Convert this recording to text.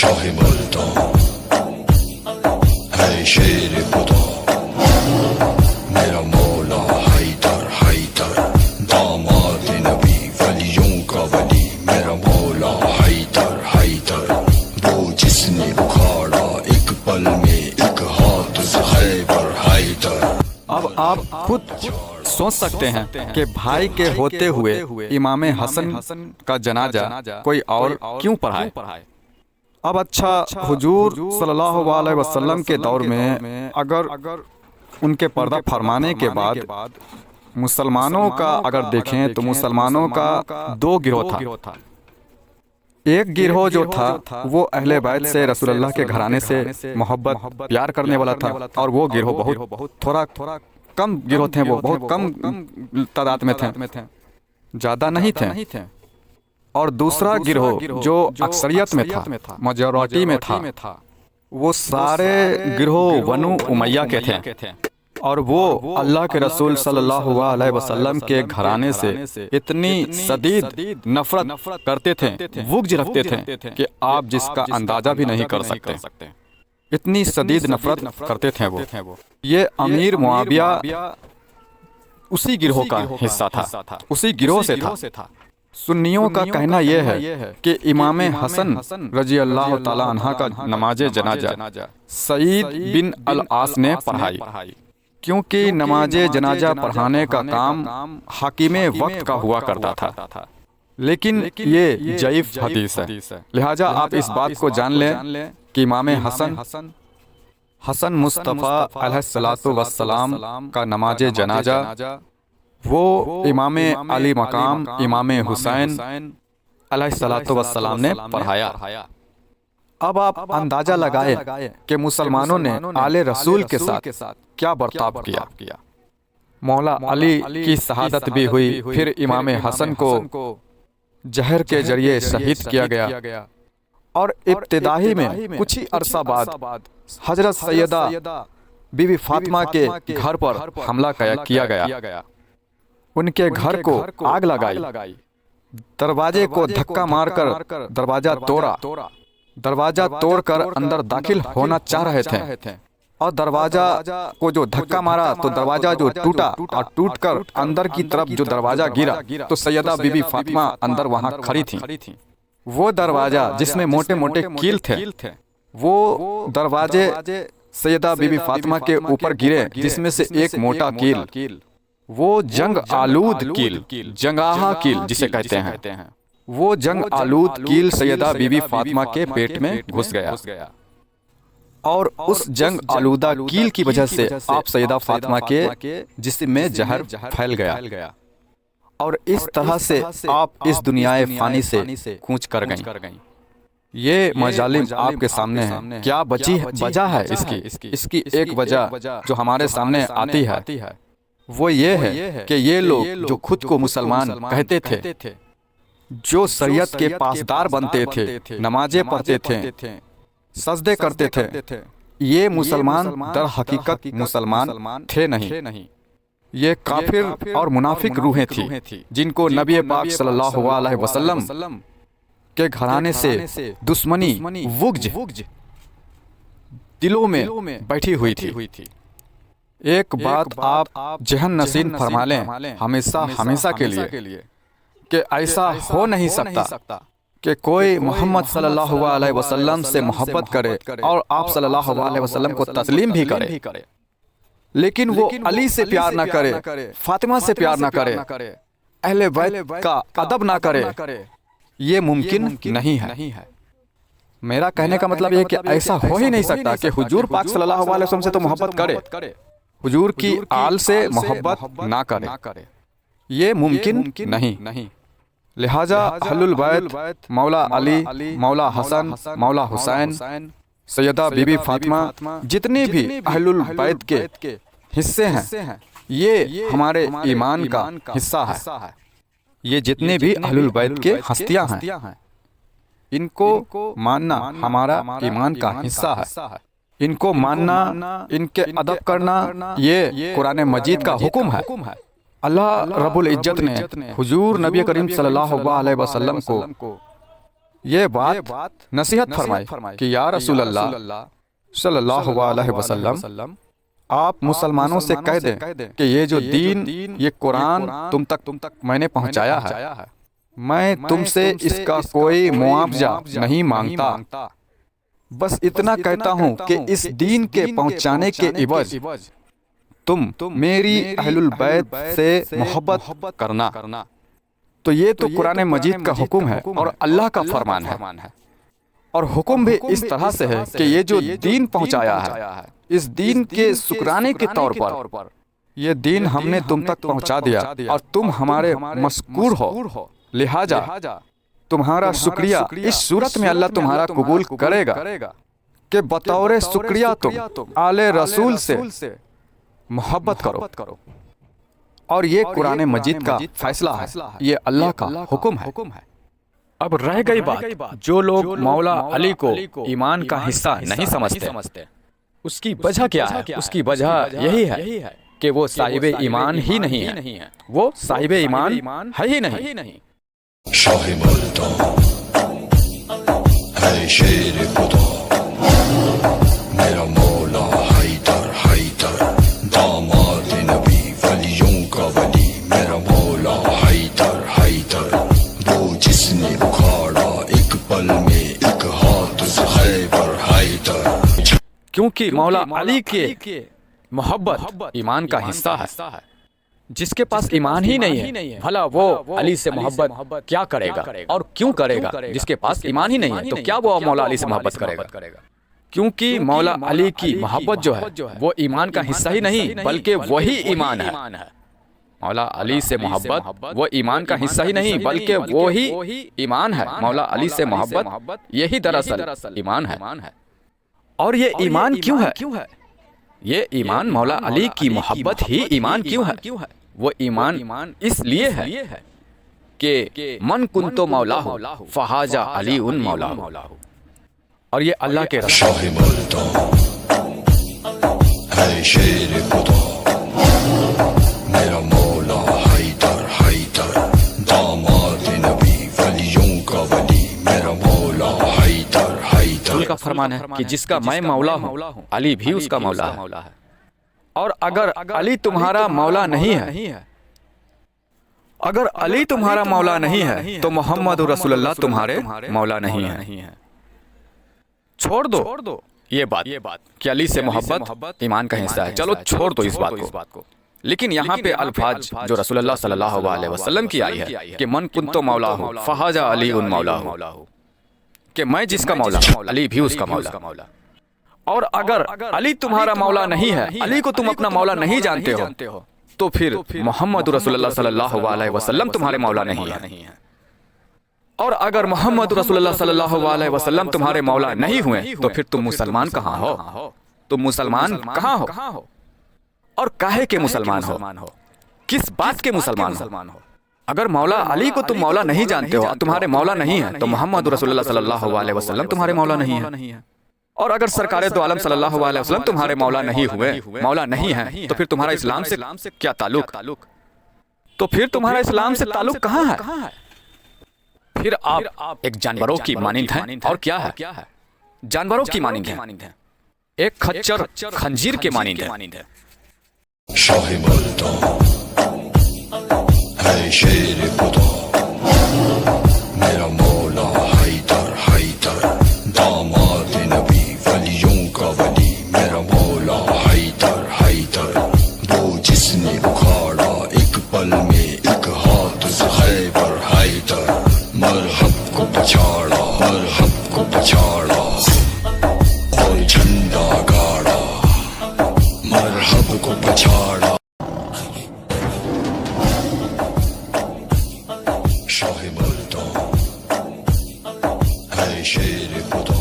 شاہ ملتان ہے شیر خدا میرا مولا حیدر حیدر داماد نبی ولیوں کا ولی میرا مولا حیدر حیدر وہ جس نے اکھاڑا ایک پل میں ایک ہاتھ سے خیبر حیدر۔ اب آپ خود سوچ سکتے ہیں کہ بھائی کے ہوتے ہوئے امام حسن کا جنازہ کوئی اور کیوں پڑھائے۔ اب اچھا، حضور صلی اللہ علیہ وسلم کے دور میں اگر ان کے پردہ فرمانے کے بعد مسلمانوں کا اگر دیکھیں تو مسلمانوں کا دو گروہ تھا۔ ایک گروہ جو تھا وہ اہل بیت سے، رسول اللہ کے گھرانے سے محبت پیار کرنے والا تھا، اور وہ گروہ بہت تھوڑا کم گروہ تھے، وہ بہت کم تعداد میں تھے، زیادہ نہیں تھے۔ اور دوسرا گروہ جو اکثریت میں تھا، میجورٹی میں تھا، وہ سارے گروہ بنو امیہ کے تھے، اور وہ اللہ کے رسول صلی اللہ علیہ وسلم کے گھرانے سے اتنی شدید نفرت کرتے تھے، بغض رکھتے تھے کہ آپ جس کا اندازہ بھی نہیں کر سکتے، اتنی شدید نفرت کرتے تھے وہ۔ یہ امیر معاویہ اسی گروہ کا حصہ تھا، اسی گروہ سے تھا۔ سنیوں کا کہنا یہ ہے کہ امام حسن رضی اللہ تعالی عنہ کا نماز جنازہ سعید بن العاص نے پڑھائی، کیونکہ نماز جنازہ پڑھانے کا کام حاکم وقت کا ہوا کرتا تھا، لیکن یہ ضعیف حدیث ہے، لہٰذا آپ اس بات کو جان لیں کہ امام حسن مصطفیٰ علیہ الصلوۃ والسلام کا نماز جنازہ وہ امام علی مقام امام حسین علیہ الصلوۃ والسلام نے پڑھایا۔ اب آپ اندازہ لگائیں کہ مسلمانوں نے آل رسول کے ساتھ کیا برتاؤ کیا۔ مولا علی کی شہادت بھی ہوئی، پھر امام حسن کو زہر کے ذریعے شہید کیا گیا، اور ابتدائی میں کچھ ہی عرصہ بعد حضرت سیدہ بی بی فاطمہ کے گھر پر حملہ کیا گیا، ان کے گھر کو آگ لگائی، دروازے کو دھکا مار کر دروازہ توڑ کر اندر داخل ہونا چاہ رہے تھے، اور دروازہ کو جو دھکا مارا تو دروازہ جو ٹوٹا، اور ٹوٹ کر اندر کی طرف جو دروازہ گرا تو سیدہ بی بی فاطمہ اندر وہاں کھڑی تھیں۔ وہ دروازہ جس میں موٹے موٹے کیل تھے، وہ دروازے سیدہ بی بی فاطمہ کے اوپر گرے، جس میں سے ایک موٹا کیل، وہ جنگ آلود کیل، جنگاہا کیل جسے کہتے ہیں، وہ جنگ آلود کیل سیدہ بی بی فاطمہ کے پیٹ میں گھس گیا، اور اس جنگ آلودہ کیل کی وجہ سے آپ سیدہ فاطمہ کے جسم میں زہر پھیل گیا، اور اس طرح سے آپ اس دنیا فانی سے کوچ کر گئیں۔ یہ مظالم آپ کے سامنے ہیں۔ کیا وجہ ہے اس کی ایک وجہ جو ہمارے سامنے آتی ہے، وہ یہ ہے کہ یہ لوگ جو خود کو مسلمان کہتے تھے، جو شریعت کے پاسدار بنتے تھے، نمازیں پڑھتے تھے، سجدے کرتے تھے، یہ مسلمان در حقیقت مسلمان تھے نہیں، یہ کافر اور منافق روحیں تھیں، جن کو نبی پاک صلی اللہ علیہ وسلم کے گھرانے سے دشمنی بغض دلوں میں بیٹھی ہوئی تھی۔ ایک بات آپ ذہن نشین فرما لیں ہمیشہ کے لیے کہ ایسا ہو نہیں سکتا کہ کوئی محمد صلی اللہ علیہ وسلم سے محبت کرے اور آپ صلی اللہ علیہ وسلم کو تسلیم بھی کرے، لیکن وہ علی سے پیار نہ کرے، فاطمہ سے پیار نہ کرے، اہل بیت کا ادب نہ کرے، یہ ممکن نہیں ہے۔ میرا کہنے کا مطلب یہ کہ ایسا ہو ہی نہیں سکتا کہ حضور پاک صلی اللہ علیہ وسلم سے تو محبت کرے، حضور کی آل سے محبت نہ کرے، یہ ممکن نہیں۔ لہذا اہل البیت، مولا علی، مولا حسن، مولا حسین، سیدہ بی بی فاطمہ، جتنے بھی اہل البیت کے حصے ہیں، یہ ہمارے ایمان کا حصہ ہے۔ یہ جتنے بھی اہل البیت کے ہستیاں ہیں، ان کو ماننا ہمارا ایمان کا حصہ ہے، ان کو ماننا، ان کے ادب کرنا، یہ قرآن مجید کا حکم ہے۔ اللہ رب العزت نے حضور نبی کریم صلی اللہ علیہ وسلم کو یہ بات نصیحت فرمائی کہ یا رسول اللہ صلی اللہ علیہ وسلم آپ مسلمانوں سے کہہ دیں کہ یہ جو دین، یہ قرآن تم تک میں نے پہنچایا ہے، میں تم سے اس کا کوئی معاوضہ نہیں مانگتا، بس اتنا کہتا ہوں کہ اس دین کے پہنچانے کے عوض تم میری اہل البیت سے محبت کرنا۔ تو یہ تو قرآن مجید کا حکم ہے اور اللہ کا فرمان ہے، اور حکم بھی اس طرح سے ہے کہ یہ جو دین پہنچایا ہے، اس دین کے شکرانے کے طور پر یہ دین ہم نے تم تک پہنچا دیا اور تم ہمارے مشکور ہو، لہٰذا تمہارا شکریہ اس صورت میں اللہ تمہارا قبول کرے گا کہ بطور شکریہ تم آل رسول سے محبت کرو، اور یہ قرآن مجید کا فیصلہ ہے، یہ اللہ کا حکم ہے۔ اب رہ گئی بات، جو لوگ مولا علی کو ایمان کا حصہ نہیں سمجھتے، اس کی وجہ کیا ہے؟ اس کی وجہ یہی ہے کہ وہ صاحب ایمان ہی نہیں ہے، وہ صاحب ایمان ہے ہی نہیں۔ شاہ ملتان ہے شیر خدا، میرا مولا حیدر حیدر، داماد نبی ولیوں کا ولی، میرا مولا حیدر حیدر، وہ جس نے اکھاڑا ایک پل میں ایک ہاتھ سے خیبر حیدر۔ کیونکہ مولا علی کے محبت ایمان کا حصہ ہے، جس کے پاس ایمان ہی نہیں ہے بھلا وہ علی سے محبت کیا کرے گا اور کیوں کرے گا؟ جس کے پاس ایمان ہی نہیں ہے تو کیا وہ مولا علی سے محبت کرے گا؟ کیونکہ مولا علی کی محبت جو ہے وہ ایمان کا حصہ ہی نہیں بلکہ وہی ایمان ہے۔ مولا علی سے محبت وہ ایمان کا حصہ ہی نہیں بلکہ وہی ایمان ہے۔ مولا علی سے محبت یہی دراصل ایمان ہے۔ اور یہ ایمان کیوں ہے؟ یہ ایمان مولا علی کی محبت ہی ایمان کیوں ہے؟ وہ ایمان اس لیے ہے کہ من کنت مولاہ فہذا علی مولاہ، اور یہ اللہ کے رسول۔ شاہ ملتان ہے شیر خدا، میرا مولا حیدر حیدر، داماد نبی ولیوں کا ولی، میرا مولا حیدر حیدر۔ کا فرمان ہے کہ جس کا میں مولا ہوں علی بھی اس کا مولا ہے، اور اگر علی تمہارا مولا نہیں ہے، اگر علی تمہارا مولا نہیں ہے تو محمد رسول اللہ تمہارے مولا نہیں ہے۔ چھوڑ دو یہ بات کہ علی سے محبت ایمان کا حصہ ہے، چلو چھوڑ دو اس بات کو، لیکن یہاں پہ الفاظ جو رسول اللہ صلی اللہ علیہ وسلم کی آئی ہے کہ من کنت مولا ہوں فہذا علی مولا ہوں، کہ میں جس کا مولا ہوں علی بھی اس کا مولا۔ اور اگر علی تمہارا مولا نہیں ہے، علی کو تم اپنا مولا نہیں جانتے ہو، تو پھر محمد رسول اللہ صلی اللہ علیہ وسلم تمہارے مولا نہیں ہے۔ اور اگر محمد رسول اللہ صلی اللہ علیہ وسلم تمہارے مولا نہیں ہوئے تو پھر تم مسلمان کہاں ہو؟ تم مسلمان کہاں ہو؟ اور کاہے کے مسلمان ہو؟ کس بات کے مسلمان ہو؟ اگر مولا علی کو تم مولا نہیں جانتے ہو، تمہارے مولا نہیں ہے، تو محمد رسول اللہ صلی اللہ علیہ وسلم تمہارے مولا نہیں ہے۔ اور اگر سرکار دو عالم صلی اللہ علیہ وسلم تمہارے مولا نہیں ہوئے، مولا نہیں ہے، تو پھر تمہارا اسلام سے کیا تعلق؟ تو پھر تمہارا اسلام سے تعلق کہاں ہے؟ پھر آپ ایک جانوروں کی مانند ہیں، اور کیا ہے؟ جانوروں کی مانند ہیں، ایک خچر خنجیر کے مانند ہے۔ شاہ ملتان ہے شیر خدا، میرا مولا حیدر حیدر، داماد نبی ولیوں کا ولی، میرا مولا حیدر حیدر، وہ جس نے اکھاڑا ایک پل میں ایک ہاتھ سے خیبر حیدر، مرحب کو پچھاڑا، مرحب کو پچھاڑا اور جھنڈا گاڑا، مرحب کو پچھاڑا۔ شاہ ملتان ہے شیر خدا،